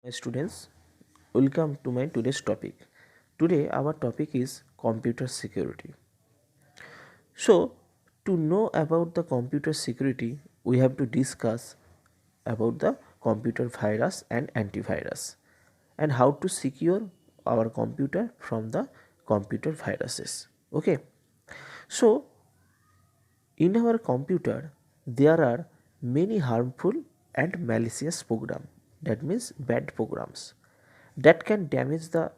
My students, welcome to my today's topic. Today our topic is computer security. So, to know about the computer security, we have to discuss about the computer virus and antivirus and how to secure our computer from the computer viruses. Okay. So, in our computer there are many harmful and malicious programs, that means bad programs, that can damage the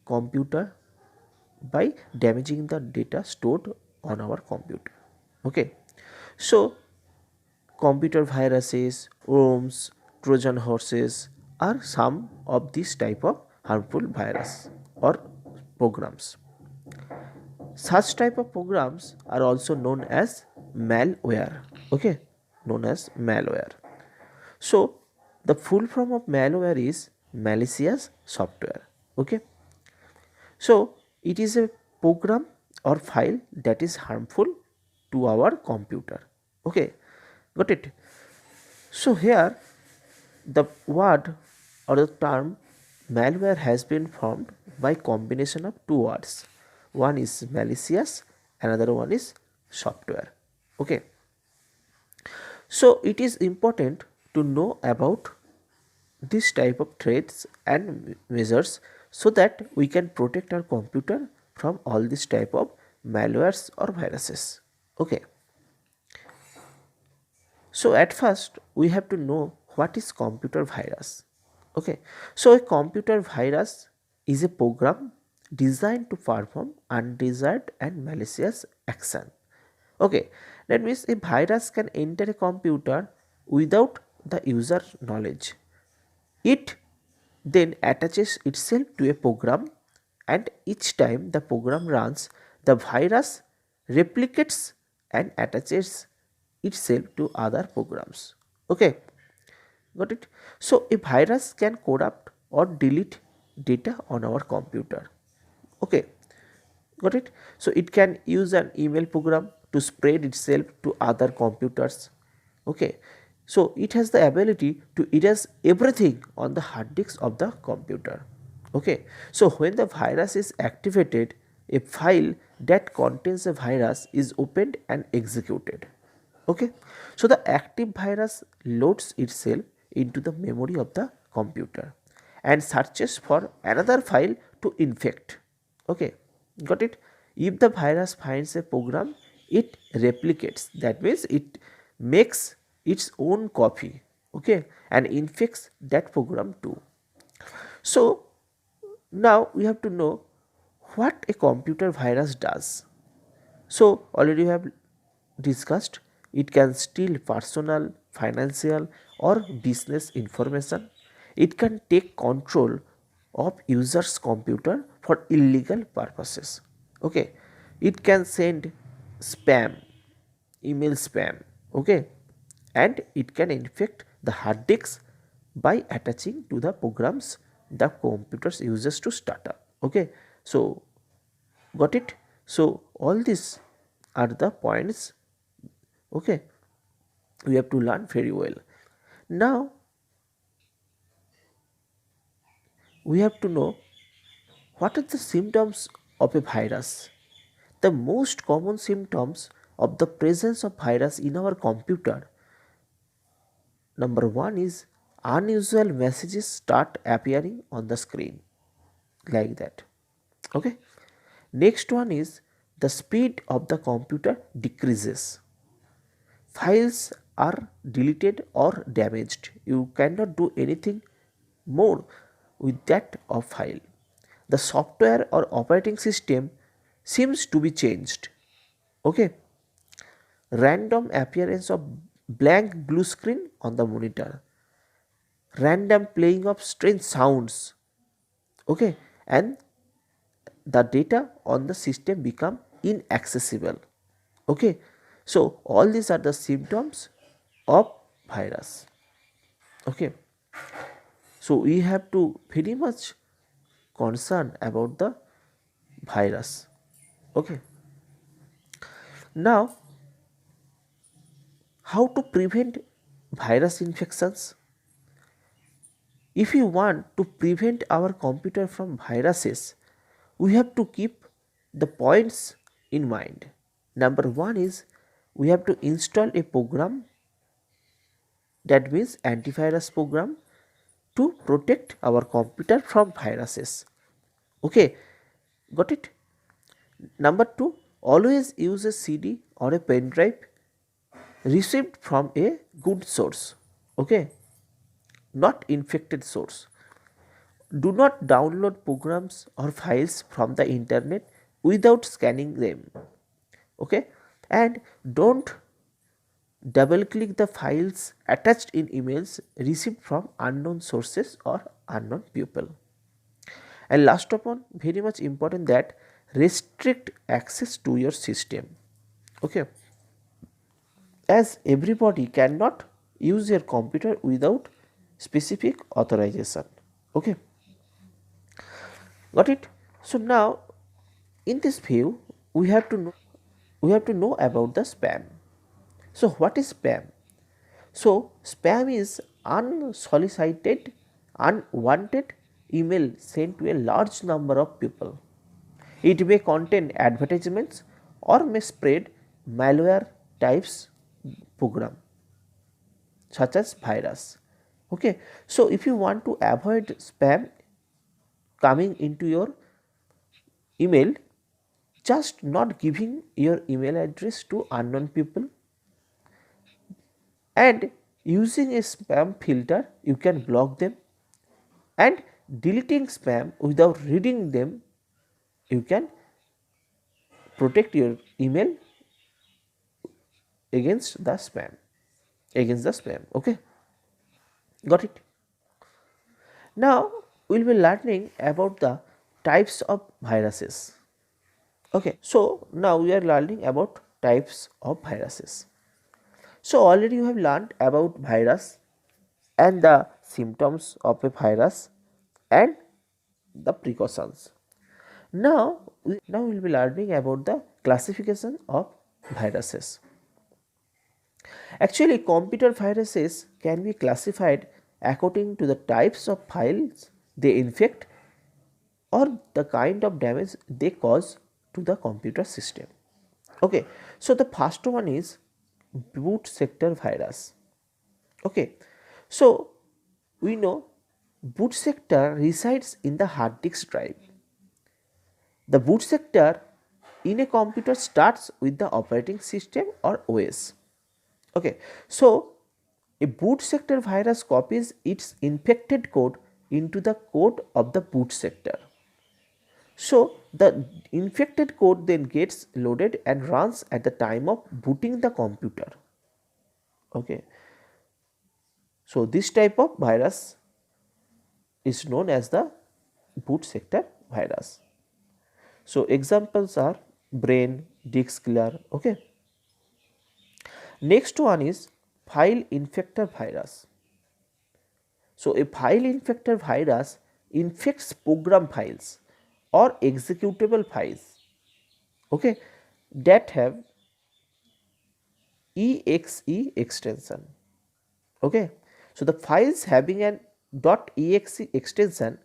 computer by damaging the data stored on our computer. Okay, so computer viruses, worms, Trojan horses are some of these type of harmful virus or programs. Such type of programs are also known as malware. Okay, known as malware. So the full form of malware is malicious software. Okay, so it is a program or file that is harmful to our computer. Okay, got it. So here the word or the term malware has been formed by combination of two words. One is malicious, another one is software. Okay, so it is important to know about this type of threats and measures so that we can protect our computer from all this type of malwares or viruses. Okay, so at first we have to know what is computer virus. Okay, so a computer virus is a program designed to perform undesired and malicious action. Okay, that means a virus can enter a computer without the user knowledge. It then attaches itself to a program, and each time the program runs, the virus replicates and attaches itself to other programs. Okay, got it? So a virus can corrupt or delete data on our computer. Okay, got it? So it can use an email program to spread itself to other computers. Okay, so it has the ability to erase everything on the hard disk of the computer. Okay, so when the virus is activated, a file that contains a virus is opened and executed. Okay, so the active virus loads itself into the memory of the computer and searches for another file to infect. Okay, got it? If the virus finds a program, it replicates, that means it makes its own copy, okay, and infects that program too. So now we have to know what a computer virus does. So already we have discussed, it can steal personal, financial or business information. It can take control of users computer for illegal purposes. Okay, it can send spam, email spam. Okay, and it can infect the hard disks by attaching to the programs the computers uses to start up. Okay, so got it? So all these are the points, okay, we have to learn very well. Now we have to know what are the symptoms of a virus. The most common symptoms of the presence of virus in our computer, number one is unusual messages start appearing on the screen like that. Okay, next one is the speed of the computer decreases. Files are deleted or damaged. You cannot do anything more with that of file. The software or operating system seems to be changed. Okay. Random appearance of blank blue screen on the monitor. Random playing of strange sounds. Okay. And the data on the system become inaccessible. Okay, so all these are the symptoms of virus. Okay, so we have to very much concern about the virus. Okay, now how to prevent virus infections? If you want to prevent our computer from viruses, we have to keep the points in mind. Number one is we have to install a program, that means antivirus program, to protect our computer from viruses. Okay, got it? Number two, always use a CD or a pen drive received from a good source. Okay, not infected source. Do not download programs or files from the internet without scanning them. Okay, and don't double click the files attached in emails received from unknown sources or unknown people. And last of all, very much important, that restrict access to your system. Okay, as everybody cannot use your computer without specific authorization. Okay, got it? So now in this view we have to know about the spam. So what is spam? So spam is unsolicited, unwanted email sent to a large number of people. It may contain advertisements or may spread malware types program such as virus. Okay, so if you want to avoid spam coming into your email, just not giving your email address to unknown people, and using a spam filter you can block them, and deleting spam without reading them you can protect your email against the spam. Okay, got it? Now we will be learning about the types of viruses. Okay, so now we are learning about types of viruses. So already you have learned about virus and the symptoms of a virus and the precautions. Now we will be learning about the classification of viruses. Actually, computer viruses can be classified according to the types of files they infect or the kind of damage they cause to the computer system. Okay, so the first one is boot sector virus. Okay, so we know boot sector resides in the hard disk drive. The boot sector in a computer starts with the operating system or OS. Okay, so a boot sector virus copies its infected code into the code of the boot sector. So the infected code then gets loaded and runs at the time of booting the computer. Okay, so this type of virus is known as the boot sector virus. So examples are brain, disk killer. Okay, next one is file infector virus. So a file infector virus infects program files or executable files, okay, that have exe extension. Okay, so the files having an .exe extension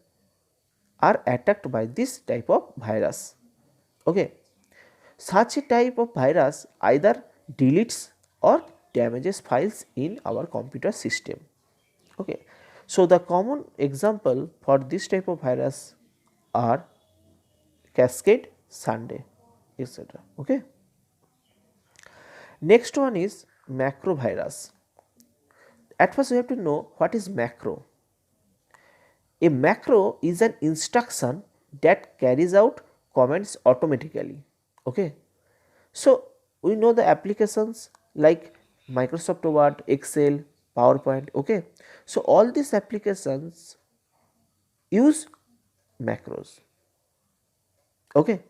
are attacked by this type of virus. Okay, such a type of virus either deletes or damages files in our computer system. Okay, so the common example for this type of virus are Cascade, Sunday, etc. Okay, next one is macro virus. At first we have to know what is macro. A macro is an instruction that carries out commands automatically. Okay, so we know the applications like Microsoft Word, Excel, PowerPoint. Okay, so all these applications use macros. Okay,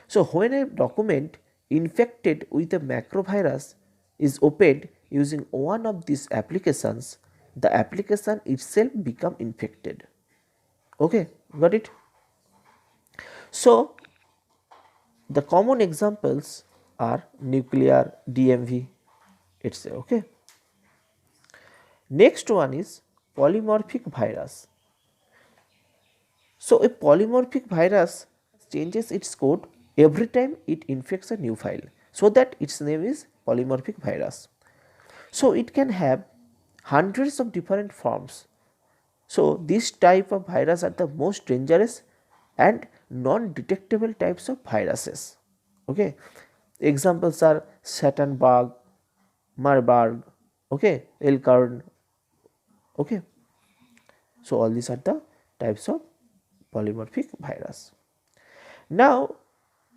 so when a document infected with a macro virus is opened using one of these applications, the application itself become infected. Okay, got it? So the common examples are nuclear, DMV, etc. Okay. Next one is polymorphic virus. So a polymorphic virus changes its code every time it infects a new file, so that its name is polymorphic virus. So it can have hundreds of different forms. So this type of virus are the most dangerous and non-detectable types of viruses. Okay, examples are Sattenberg, Marburg, okay, Elkhorn. Okay, so all these are the types of polymorphic virus. Now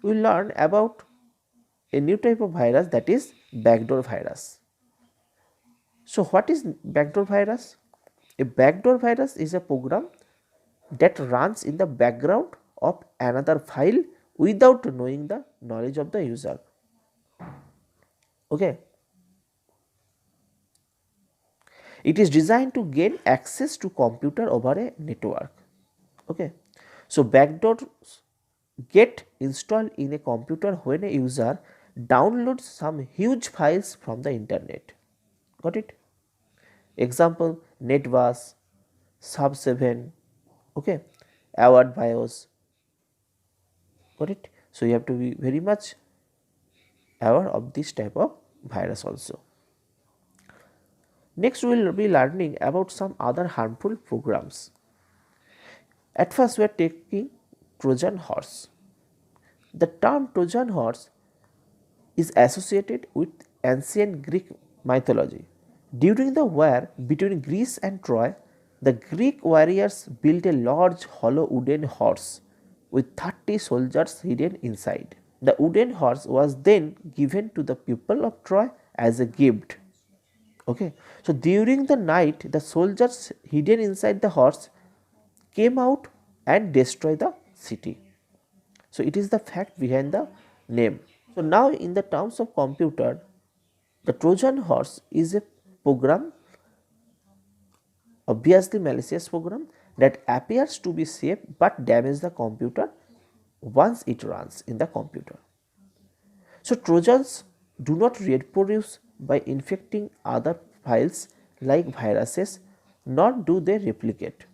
we learn about a new type of virus, that is backdoor virus. So what is backdoor virus? A backdoor virus is a program that runs in the background of another file without knowing the knowledge of the user. Okay, it is designed to gain access to computer over a network. Okay, so backdoors get installed in a computer when a user downloads some huge files from the internet. Got it? Example: NetBus, Sub7, okay, Award BIOS. Got it? So you have to be very much aware of this type of virus also. Next we will be learning about some other harmful programs. At first we are taking Trojan horse. The term Trojan horse is associated with ancient Greek mythology. During the war between Greece and Troy, the Greek warriors built a large hollow wooden horse with 30 soldiers hidden inside. The wooden horse was then given to the people of Troy as a gift. Okay, so during the night, the soldiers hidden inside the horse came out and destroyed the city. So it is the fact behind the name. So now in the terms of computer, the Trojan horse is a program, obviously malicious program, that appears to be safe but damages the computer once it runs in the computer. So Trojans do not reproduce by infecting other files like viruses, nor do they replicate.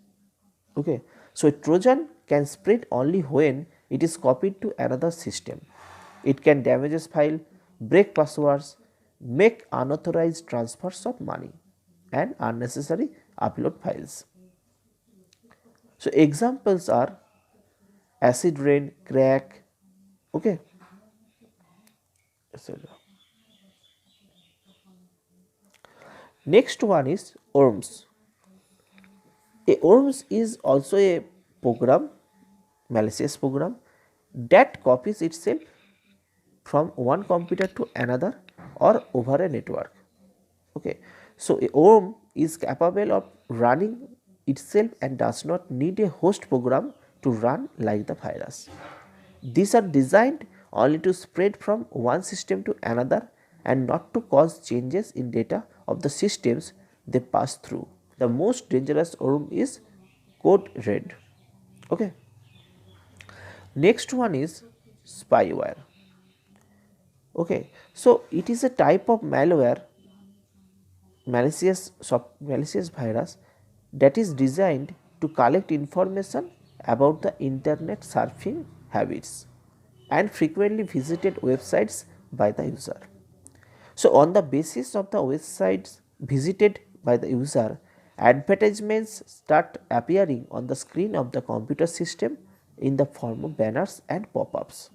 Okay, so a Trojan can spread only when it is copied to another system. It can damage file, break passwords, make unauthorized transfers of money, and unnecessary upload files. So examples are acid rain, crack, okay, etc. Next one is worms. A worms is also a program, malicious program, that copies itself from one computer to another or over a network. Okay, so a worm is capable of running itself and does not need a host program to run like the virus. These are designed only to spread from one system to another and not to cause changes in data of the systems they pass through. The most dangerous worm is code red. Okay. Next one is spyware. Okay, so it is a type of malware, malicious virus, that is designed to collect information about the internet surfing habits and frequently visited websites by the user. So on the basis of the websites visited by the user, advertisements start appearing on the screen of the computer system in the form of banners and pop-ups.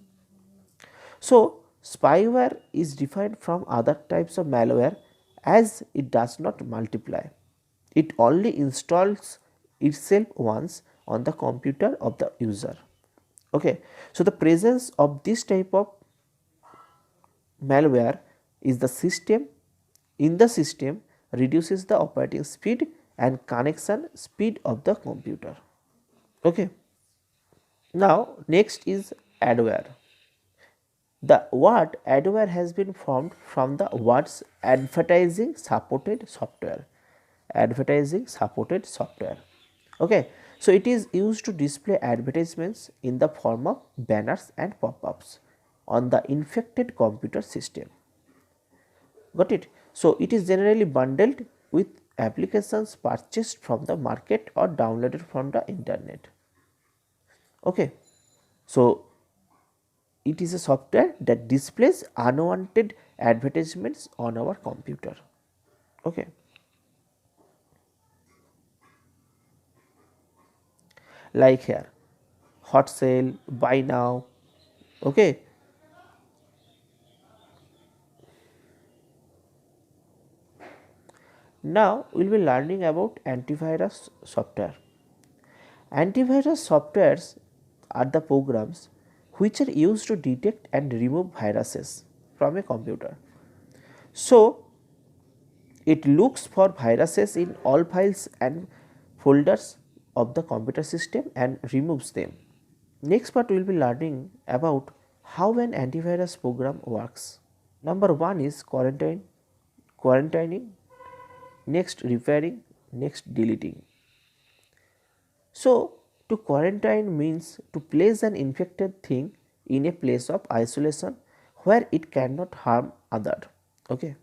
So spyware is different from other types of malware as it does not multiply. It only installs itself once on the computer of the user. Okay, so the presence of this type of malware is the system in the system reduces the operating speed and connection speed of the computer. Okay. Now next is adware. The word adware has been formed from the words advertising supported software. Advertising supported software. Okay. So it is used to display advertisements in the form of banners and pop-ups on the infected computer system. Got it? So it is generally bundled with applications purchased from the market or downloaded from the internet. Okay, so it is a software that displays unwanted advertisements on our computer. Okay, like here, hot sale, buy now. Okay, now we will be learning about antivirus software. Antivirus softwares are the programs which are used to detect and remove viruses from a computer. So, it looks for viruses in all files and folders of the computer system and removes them. Next part we will be learning about how an antivirus program works. Number 1 is quarantining, next repairing, next deleting. So, to quarantine means to place an infected thing in a place of isolation where it cannot harm other. Okay.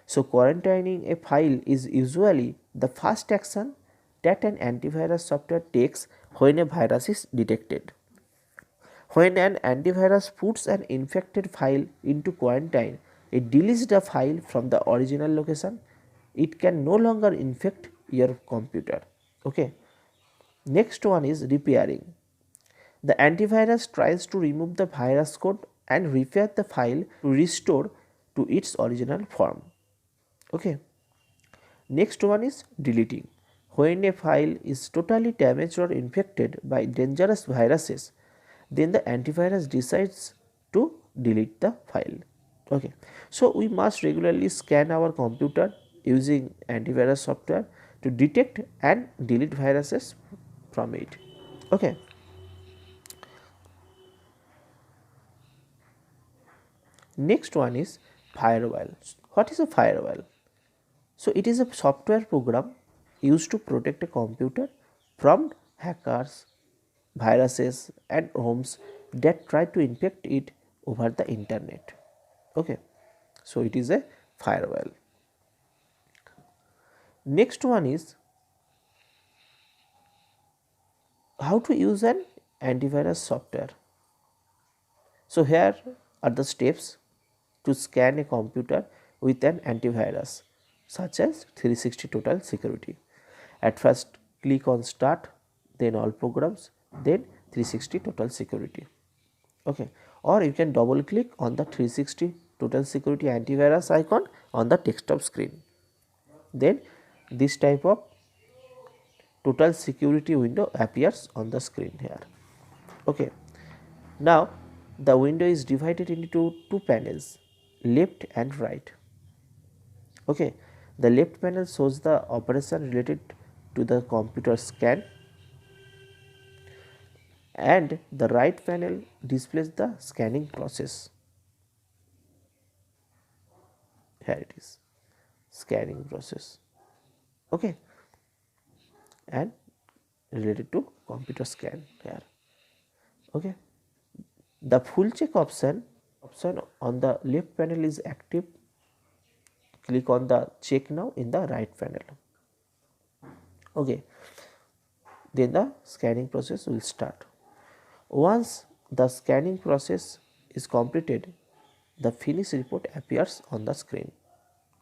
So, quarantining a file is usually the first action that an antivirus software takes when a virus is detected. When an antivirus puts an infected file into quarantine, it deletes the file from the original location. It can no longer infect your computer. Okay. Next one is repairing. The antivirus tries to remove the virus code and repair the file to restore to its original form. Okay. Next one is deleting. When a file is totally damaged or infected by dangerous viruses, then the antivirus decides to delete the file. Okay. So we must regularly scan our computer using antivirus software to detect and delete viruses from it. Okay. Next one is firewall. What is a firewall? So it is a software program used to protect a computer from hackers, viruses and worms that try to infect it over the internet. Okay. So it is a firewall. Next one is how to use an antivirus software. So here are the steps to scan a computer with an antivirus such as 360 total security. At first click on start, then all programs, then 360 total security. Okay, or you can double click on the 360 total security antivirus icon on the desktop screen. Then this type of total security window appears on the screen here. Okay, now the window is divided into two panels, left and right. Okay, the left panel shows the operation related to the computer scan and the right panel displays the scanning process. Here it is, scanning process. Okay, and related to computer scan here. Okay, the full check option on the left panel is active. Click on the check now in the right panel. Okay, then the scanning process will start. Once the scanning process is completed, the finish report appears on the screen.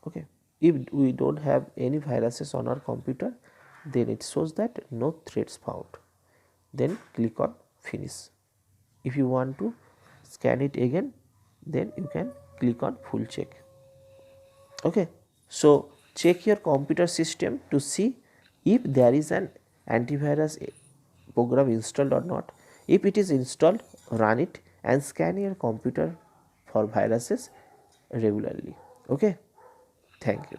Okay, if we don't have any viruses on our computer, then it shows that no threats found. Then click on finish. If you want to scan it again, then you can click on full check. Okay, so check your computer system to see if there is an antivirus program installed or not. If it is installed, run it and scan your computer for viruses regularly. Okay, thank you.